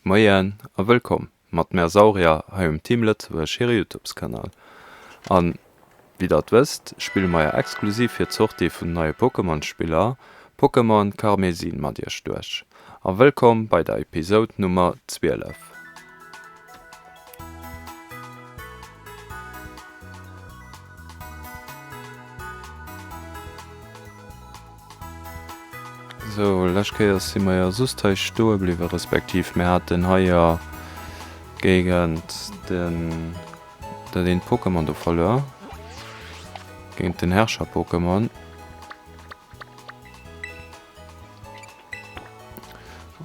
Moien a wëllkom mat Meer Saurier ha Teamlet wer Schere YouTubes-Kanal. An wie dat wëst, spiel meier exklusiv fir d'Sorti vun neue Pokémon-Spieler Pokémon Karmesin mat Dir stoech. A wëllkom bei der Episode Nummer 12. So, Lächkeier si meier Susteich stoe bliwe respektiv mé hat den Haiier gegent den Pokémon do verlor géint den Herrscher Pokémon.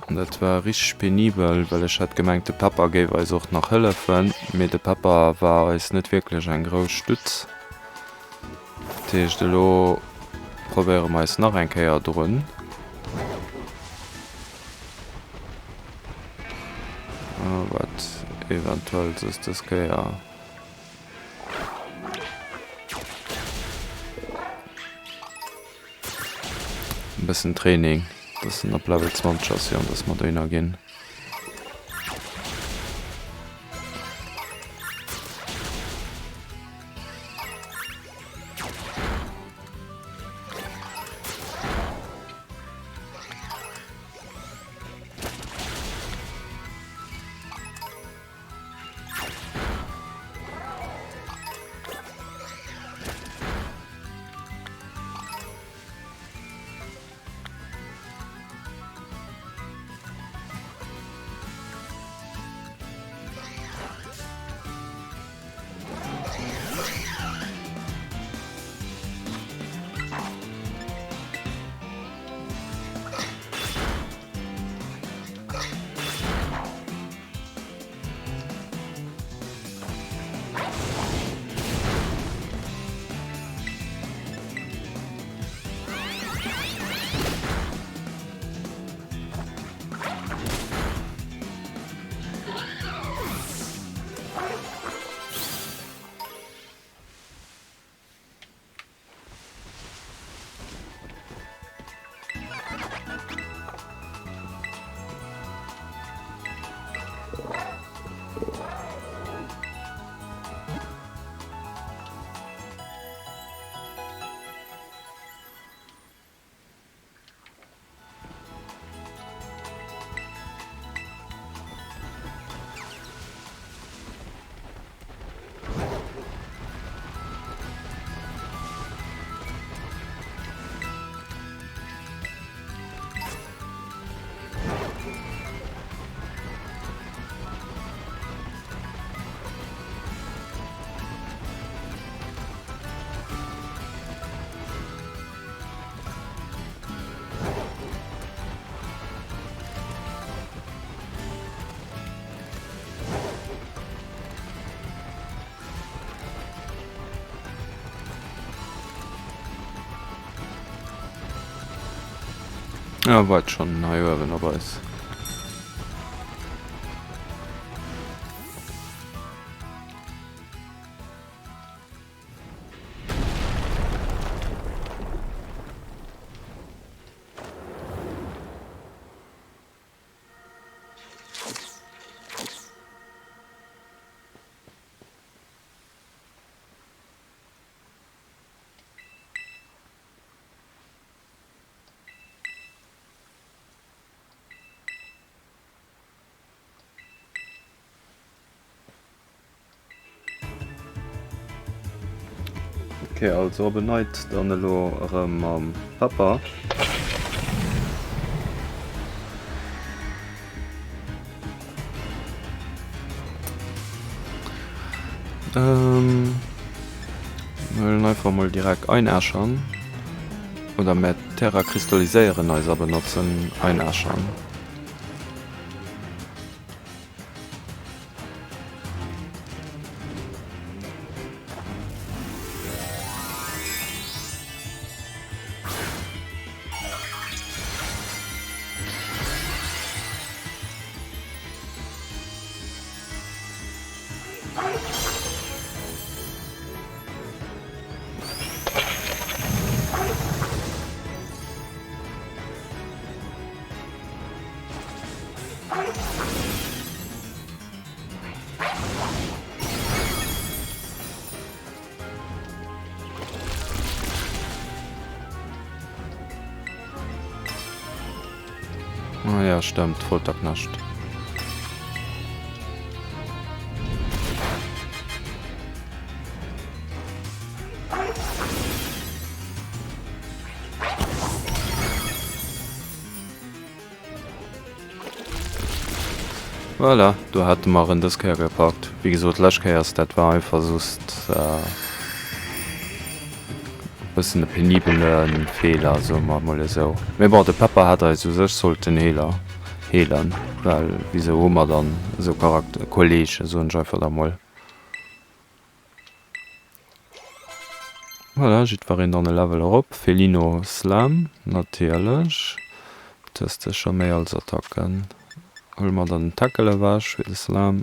Und dat war rich penibel, wellch hat gemengt de Papa géif eis och nach hëllefen, méi de Papa war eis net wirklichklech en gros Stütz. Teech de lo probéere meis nach enkeier drun. Wat eventuell ist das Geier. Ein bisschen Training, das sind ab Level 20 Jahren, dass wir da gehen. Ja, weit schon, na ja, wenn er weiß. Okay, also beneit dann lo Papa. Einfach mal direkt einäschern oder mit Terra kristalliseieren also benutzen einäschern. Ah, ja stimmt Folterknecht. Voilà, du hat mar in das Ker gepackt. Wie gesot Lächkeiers dat war einfach sust bëssen de penibelen Fehler so mat molle so. Mei war de Papa hat so sech sollten heelen, well wie se Omer dann so charakter Kolge so Schäfer der moll. Voilà, jiet war in an e Level op, Felino Slam natierlech, testecher méi als Attacken. Hol mat den Tackele warch wie de Slam.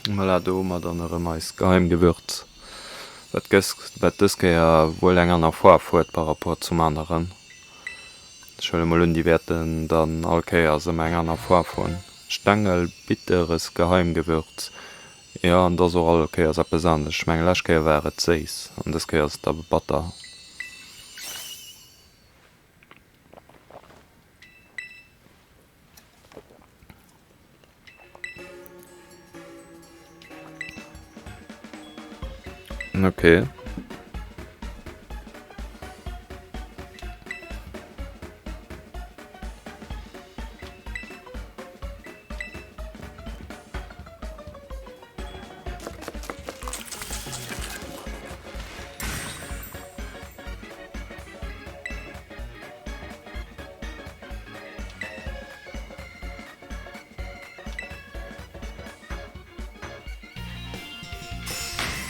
Mal do mat an meist geheim gewürz. Wat dëskeier wohl enger nach vorfuert par rapport zum anderen. Schëlle mal die werden dann alkeier se enger nach vorfuen. Stängel bitteres Geheimgewürz. Ja an da so alkeier se besandech Mengegkeier wäret seis an deskeiers der Batter. Okay.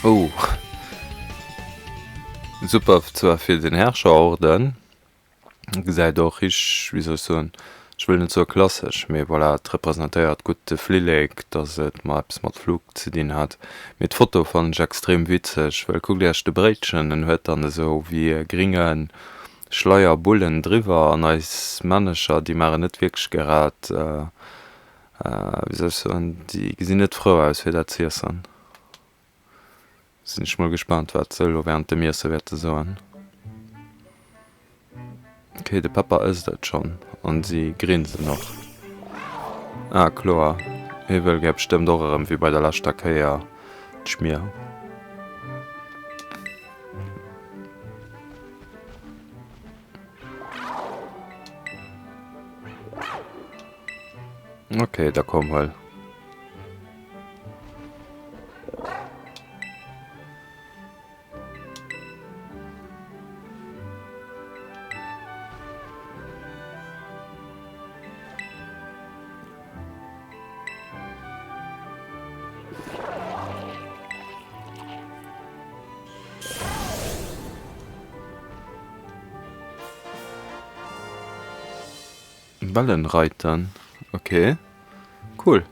Oh. Super zwar fir den Herrscherorden gesäit doch ich wie so ich will net so klassisch méi weil er repräsentéiert gute Flileg dats et Maps mat Flug ze dien hat mit Foto van extrem witzech well kugelchte Breitschen en huet an so wie geringen Schleier bullen driwer an als Manager die mar net wirklich gerat wie so die gesinn net froh aus fir dat zeessen sind ich mal gespannt wat selo während de mir se wette so an. Okay, de Papa is dat schon an sie grinse noch. Ah klar, ewel gäb stemmm dorem wie bei der Lachtakeier schmier. Okay, da komm hall. Ballenreitern. Okay. Cool.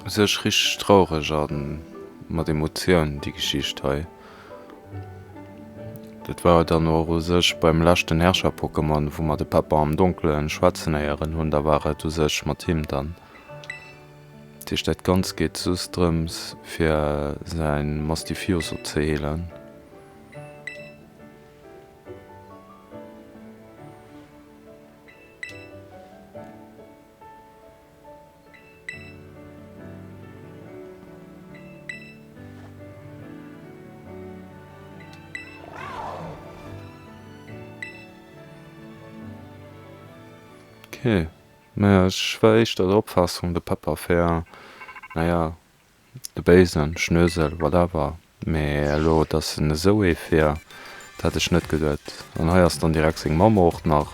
sech rich traurig an mat Emoioun die Geschicht hei. Dat war dann no sech beim lachten Herrscher-Pokémon, wo mat de Papa am dunkelen Schwarzeneieren hunn da waret du sech mat Team dann. Di stäit ganz geht zustrms fir se Mastifius ze heelen. Okay. Meier schwéich dat Opfassung de Papa fir naja de Beisen Schnøsel wat da war méi lo dat se so fir dat ech net gedet an heiers dann direkt seg Mama och nach.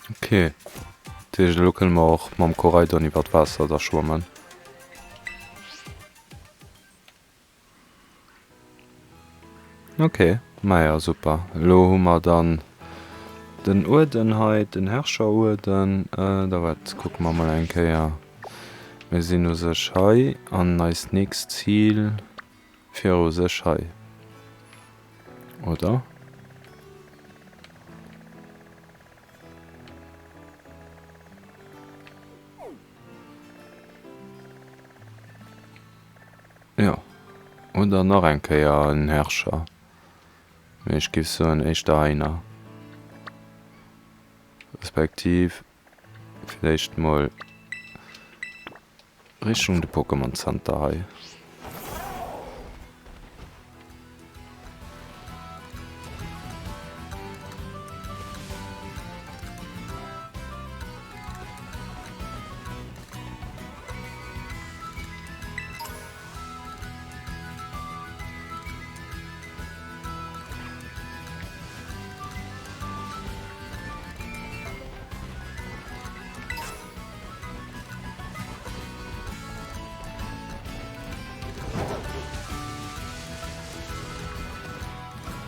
Okay. Dich lokel ma och mam Korreit an iwwer Wasser der schwammen. Okay, meier super. Lo hummer dann den Urdenheit den Herrscherurden da wat guck ma mal enkeier. Me sinn u sech hei an neist nächst Ziel fir u sech hei. Oder? Ja. Oder noch enkeier en Herrscher. Ich gif so en echter einer. Respektiv vielleicht mal Richtung de Pokémon Center hei.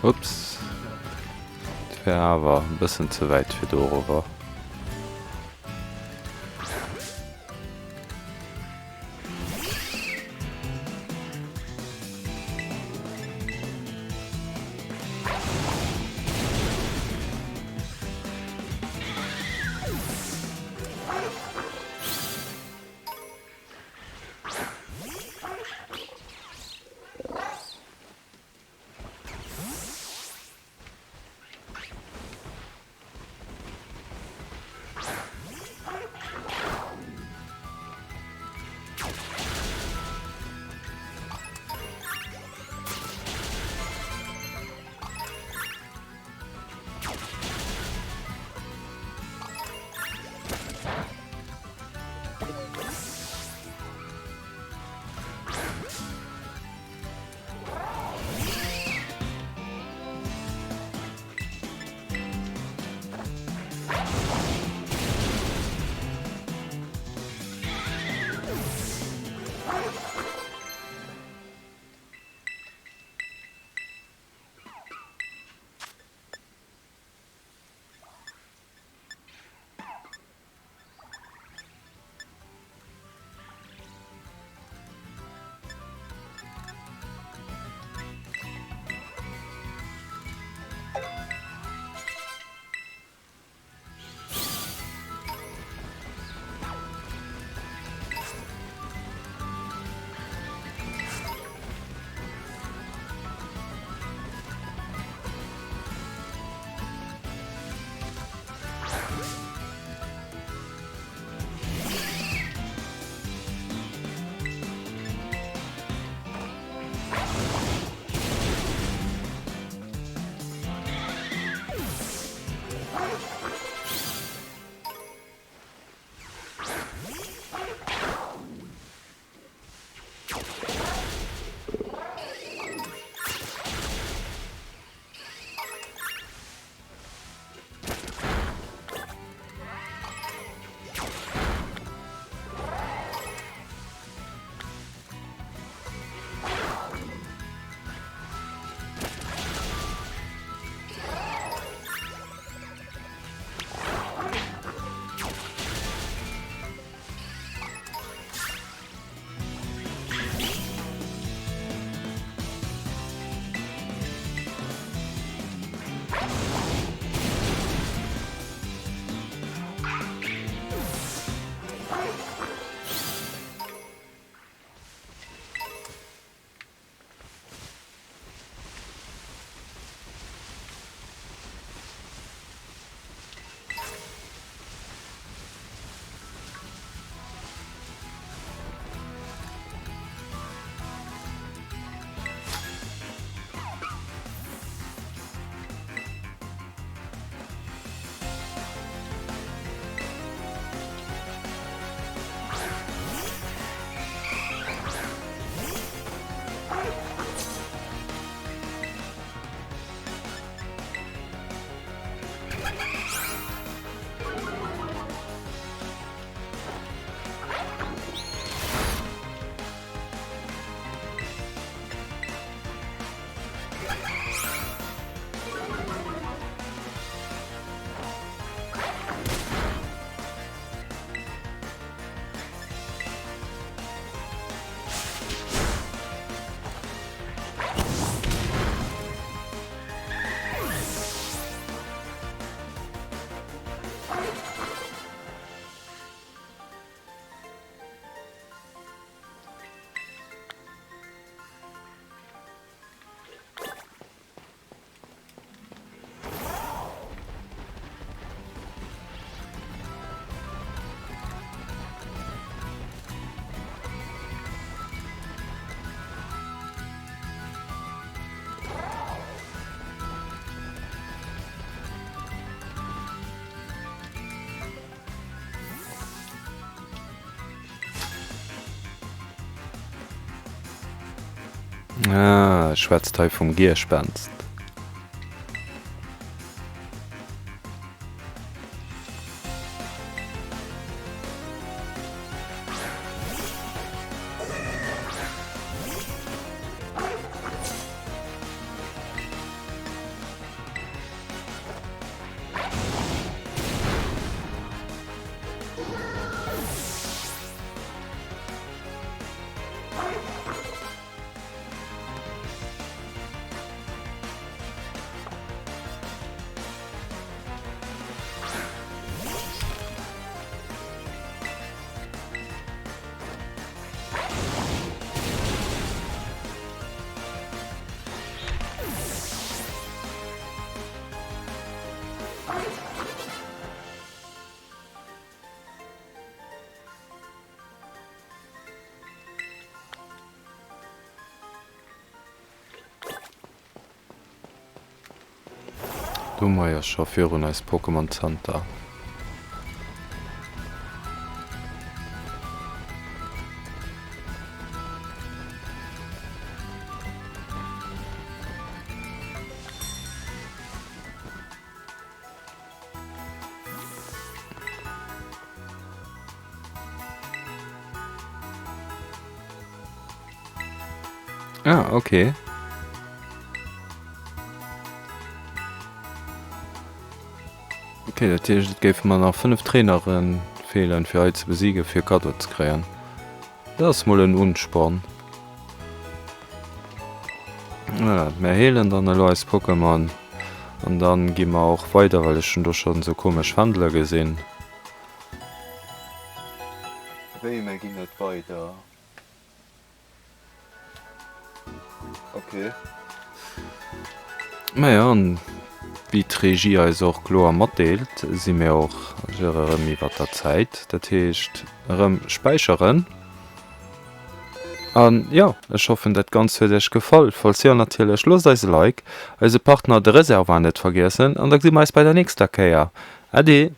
Ups. Das wär aber ein bisschen zu weit für Dorover. Schwätzteil vum Gierspenst. Du meier Chauffeuren als Pokémon Center. Ah, okay. Okay, dat géif man nach 5 Traineren fehlen fir he ze besiege fir Kato ze kréien. Das moll en unsporn. Ja, mé heelen an als Pokémon an dann gimmer auch weiter, weil schon doch schon so komisch Handler gesinn. Wéi mé gin net weiter. Okay. Ma ja, an wie d'Regie als auch klo mat deelt, si mé auch mi wat der Zeit, dat heescht speicheren. An ja, ech hoffen dat ganz fir dech gefall, falls ihr natierlech Schloss eise Like, als Partner de Reserve net vergessen, an da si meist bei der nächster Käier. Ade!